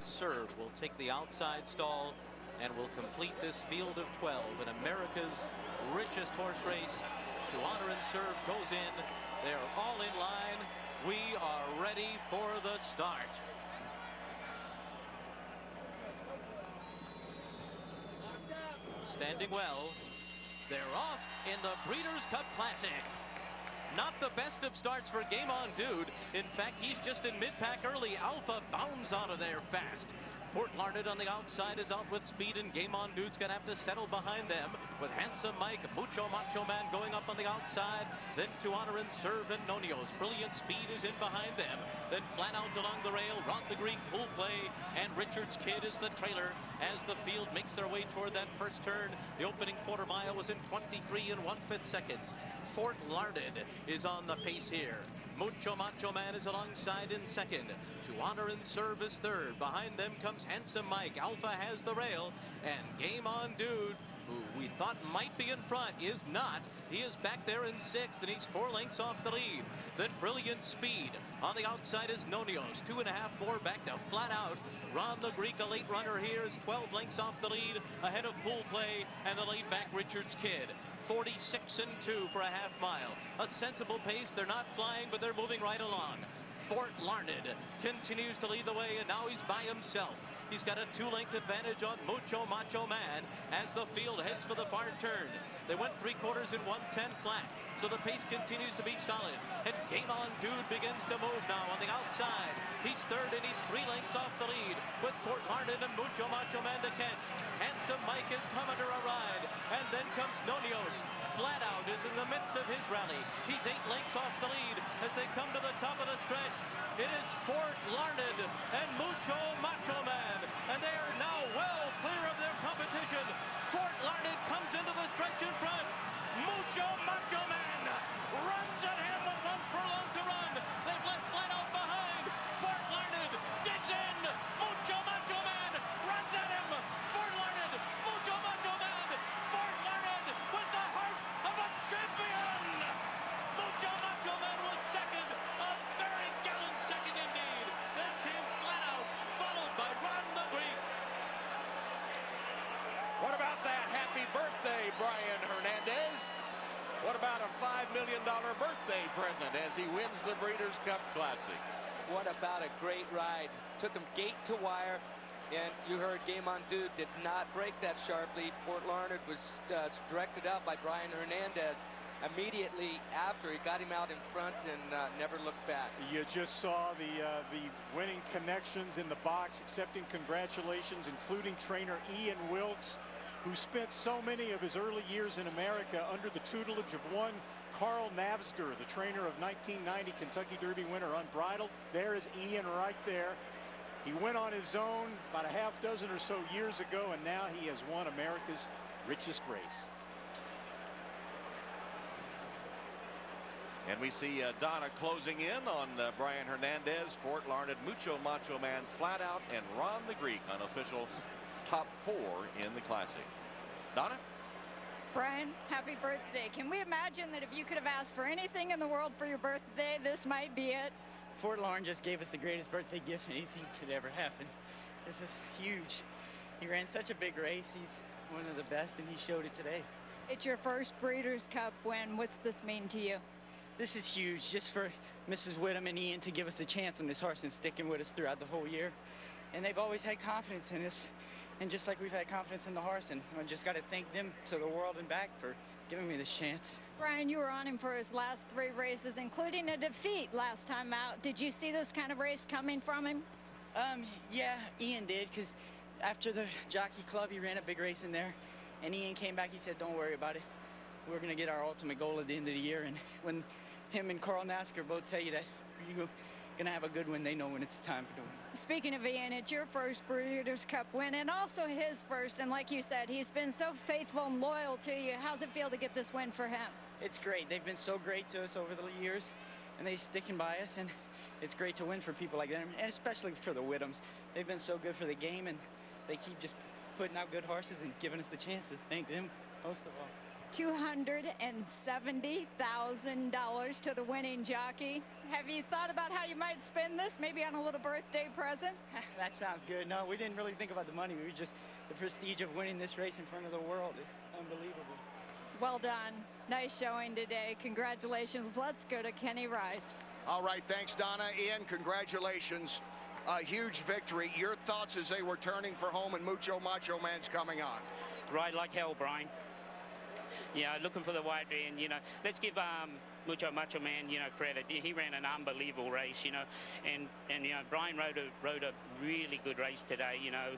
Serve will take the outside stall and will complete this field of 12 in America's richest horse race. To Honor and Serve goes in. They're all in line. We are ready for the start. Standing well. They're off in the Breeders' Cup Classic. Not the best of starts for Game On Dude. In fact, he's just in mid-pack early. Alpha bounds out of there fast. Fort Larned on the outside is out with speed, and Game On Dude's gonna have to settle behind them with Handsome Mike, Mucho Macho Man going up on the outside, then To Honor and Serve and Nonios. Brilliant Speed is in behind them. Then flat out along the rail, Ron the Greek, Bull Play, and Richard's Kid is the trailer as the field makes their way toward that first turn. The opening quarter mile was in 23 and 1/5 seconds. Fort Larned is on the pace here. Mucho Macho Man is alongside in second. To Honor and Serve is third. Behind them comes Handsome Mike. Alpha has the rail. And Game On Dude, who we thought might be in front, is not. He is back there in sixth, and he's 4 lengths off the lead. Then Brilliant Speed. On the outside is Nonios. 2.5 more back to flat out. Ron the Greek, a late runner here, is 12 lengths off the lead, ahead of Pool Play and the laid back Richard's Kid. 46 and 2 for a half mile. A sensible pace. They're not flying, but they're moving right along. Fort Larned continues to lead the way, and now he's by himself. He's got a 2-length advantage on Mucho Macho Man as the field heads for the far turn. They went 3/4 in 1:10 flat, so the pace continues to be solid. And Game On Dude begins to move now on the outside. He's third, and he's 3 lengths off the lead with Fort Larned and Mucho Macho Man to catch. Handsome Mike has come under a ride, and then comes Nonios. Flat Out is in the midst of his rally. He's 8 lengths off the lead as they come to the top of the stretch. It is Fort Larned and Mucho Macho Man, and they are now well clear of their competition. Fort Larned comes into the stretch in front. Mucho Macho Man runs at him with 1 furlong to run. They've left Flat Out behind. Fort Larned digs in. Mucho Macho Man runs at him. Fort Larned, Mucho Macho Man. Fort Larned with the heart of a champion. Mucho Macho Man was second, a very gallant second indeed. Then came Flat Out, followed by Ron the Greek. What about that happy birthday, Brian Hernandez? What about a $5 million birthday present as he wins the Breeders' Cup Classic? What about a great ride? Took him gate to wire, and you heard Game On Dude did not break that sharp lead. Fort Larned was directed out by Brian Hernandez immediately after. He got him out in front and never looked back. You just saw the winning connections in the box, accepting congratulations, including trainer Ian Wilkes, who spent so many of his early years in America under the tutelage of one Carl Navsger, the trainer of 1990 Kentucky Derby winner Unbridled. There is Ian right there. He went on his own about a half dozen or so years ago, and now he has won America's richest race. And we see Donna closing in on Brian Hernandez, Fort Larned, Mucho Macho Man, Flat Out, and Ron the Greek on official top 4 in the Classic. Donna? Brian, happy birthday. Can we imagine that if you could have asked for anything in the world for your birthday, this might be it? Fort Larned just gave us the greatest birthday gift anything could ever happen. This is huge. He ran such a big race. He's one of the best, and he showed it today. It's your first Breeders' Cup win. What's this mean to you? This is huge, just for Mrs. Whitham and Ian to give us a chance on this horse and sticking with us throughout the whole year. And they've always had confidence in us, and just like we've had confidence in the horse, and I just got to thank them to the world and back for giving me this chance. Brian, you were on him for his last 3 races, including a defeat last time out. Did you see this kind of race coming from him? Yeah, Ian did, because after the Jockey Club, he ran a big race in there, and Ian came back, he said, don't worry about it. We're going to get our ultimate goal at the end of the year, and when him and Carl Nasker both tell you that you're going to have a good one, they know when it's time for doing it. Speaking of Ian, it's your first Breeders' Cup win, and also his first, and like you said, he's been so faithful and loyal to you. How's it feel to get this win for him? It's great. They've been so great to us over the years, and they're sticking by us, and it's great to win for people like them, and especially for the Whithams. They've been so good for the game, and they keep just putting out good horses and giving us the chances. Thank them most of all. $270,000 to the winning jockey. Have you thought about how you might spend this? Maybe on a little birthday present? That sounds good. No, we didn't really think about the money. We were just the prestige of winning this race in front of the world is unbelievable. Well done. Nice showing today. Congratulations. Let's go to Kenny Rice. All right, thanks, Donna. Ian, congratulations. A huge victory. Your thoughts as they were turning for home and Mucho Macho Man's coming on? Right like hell, Brian. Yeah, looking for the white man, you know. Let's give Mucho Macho Man, you know, credit. He ran an unbelievable race, you know, and you know, Brian rode a really good race today, you know,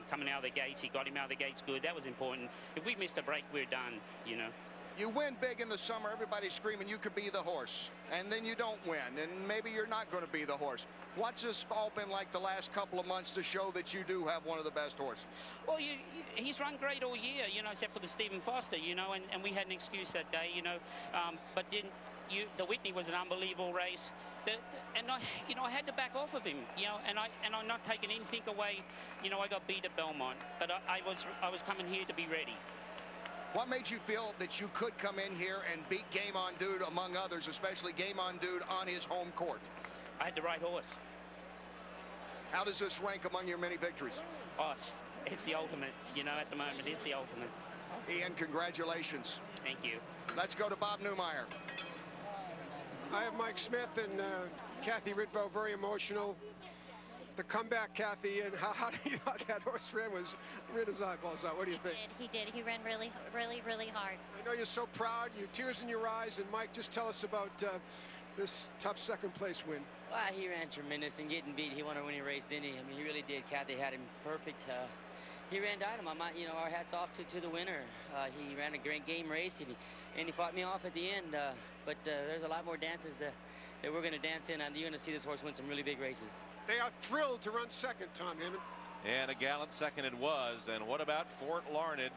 coming out of the gates. He got him out of the gates good. That was important. If we missed a break, we're done, you know. You win big in the summer, everybody's screaming you could be the horse, and then you don't win, and maybe you're not going to be the horse. What's this all been like the last couple of months to show that you do have one of the best horses? Well, he's run great all year, you know, except for the Stephen Foster, you know, and we had an excuse that day, you know, but the Whitney was an unbelievable race, and I had to back off of him, you know, and I'm not taking anything away, you know. I got beat at Belmont, but I was coming here to be ready. What made you feel that you could come in here and beat Game On Dude, among others, especially Game On Dude on his home court? I had the right horse. How does this rank among your many victories? Oh, it's the ultimate, you know, at the moment. It's the ultimate. Ian, congratulations. Thank you. Let's go to Bob Newmeyer. I have Mike Smith and Kathy Ritvo, very emotional. The comeback, Kathy, and how do you thought that horse ran was rid his eyeballs out? What do you think? He did. He ran really, really, really hard. I know you're so proud. You tears in your eyes. And Mike, just tell us about this tough second place win. Well, he ran tremendous, and getting beat, he won a winning race, didn't he? I mean, he really did. Kathy had him perfect. He ran dynamite. You know, our hats off to the winner. He ran a great game race, and he fought me off at the end. But there's a lot more dances that we're going to dance in, and you're going to see this horse win some really big races. They are thrilled to run second, Tom Hammond. And a gallant second it was. And what about Fort Larned?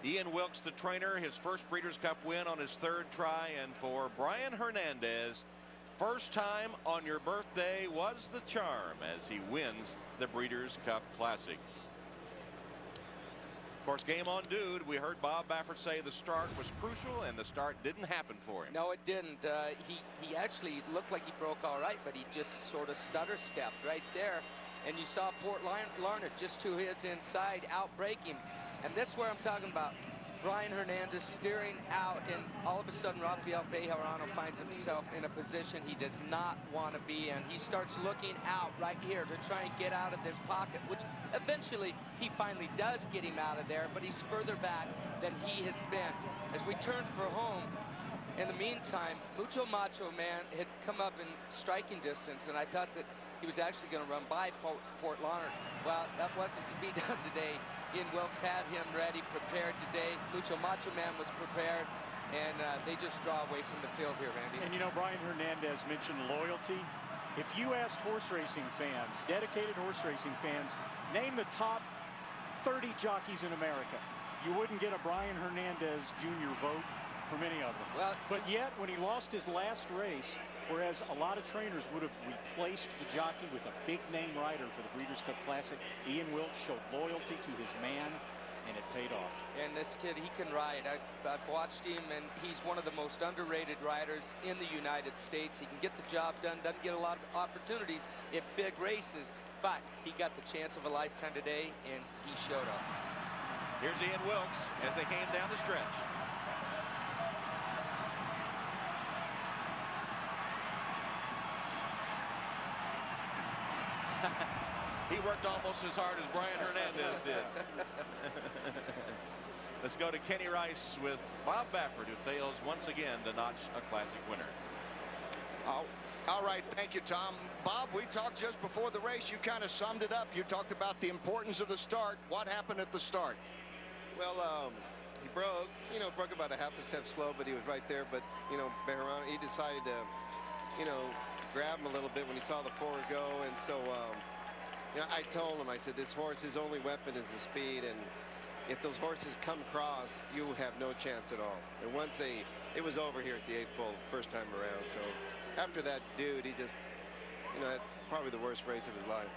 Ian Wilkes, the trainer, his first Breeders' Cup win on his third try. And for Brian Hernandez, first time on your birthday was the charm as he wins the Breeders' Cup Classic. Of course, Game On Dude, we heard Bob Baffert say the start was crucial, and the start didn't happen for him. No, it didn't. He actually looked like he broke all right, but he just sort of stutter stepped right there. And you saw Fort Larned just to his inside outbreak him. And that's where I'm talking about. Brian Hernandez steering out, and all of a sudden Rafael Bejarano finds himself in a position he does not want to be in. He starts looking out right here to try and get out of this pocket, which eventually he finally does get him out of there, but he's further back than he has been. As we turn for home, in the meantime, Mucho Macho Man had come up in striking distance, and I thought that he was actually going to run by Fort Larned. Well, that wasn't to be done today. Ian Wilkes had him ready, prepared today. Mucho Macho Man was prepared, and they just draw away from the field here, Randy. And you know, Brian Hernandez mentioned loyalty. If you asked horse racing fans, dedicated horse racing fans, name the top 30 jockeys in America, you wouldn't get a Brian Hernandez Jr. vote for many of them. Well, but yet, when he lost his last race, whereas a lot of trainers would have replaced the jockey with a big-name rider for the Breeders' Cup Classic, Ian Wilkes showed loyalty to his man, and it paid off. And this kid, he can ride. I've watched him, and he's one of the most underrated riders in the United States. He can get the job done, doesn't get a lot of opportunities in big races, but he got the chance of a lifetime today, and he showed up. Here's Ian Wilkes as they came down the stretch. He worked almost as hard as Brian Hernandez did. Let's go to Kenny Rice with Bob Baffert, who fails once again to notch a Classic winner. Oh, all right, thank you, Tom. Bob, we talked just before the race. You kind of summed it up. You talked about the importance of the start. What happened at the start? Well, he broke about a half a step slow, but he was right there. But, you know, Bejarano, he decided to, you know, grab him a little bit when he saw the forward go. And so, you know, I told him, I said, this horse, his only weapon is the speed. And if those horses come across, you have no chance at all. And once it was over here at the 8th pole, first time around. So after that, dude, he just, you know, had probably the worst race of his life.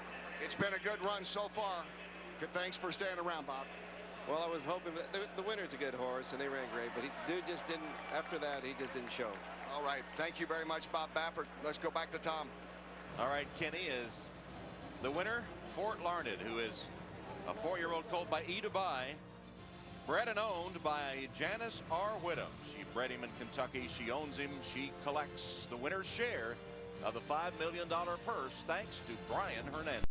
It's been a good run so far. Good, thanks for staying around, Bob. Well, I was hoping that the winner's a good horse, and they ran great, but dude just didn't. After that, he just didn't show. All right, thank you very much, Bob Baffert. Let's go back to Tom. All right, Kenny, is the winner Fort Larned, who is a 4-year-old colt by E. Dubai, bred and owned by Janis R. Whitham. She bred him in Kentucky. She owns him. She collects the winner's share of the $5 million purse, thanks to Brian Hernandez.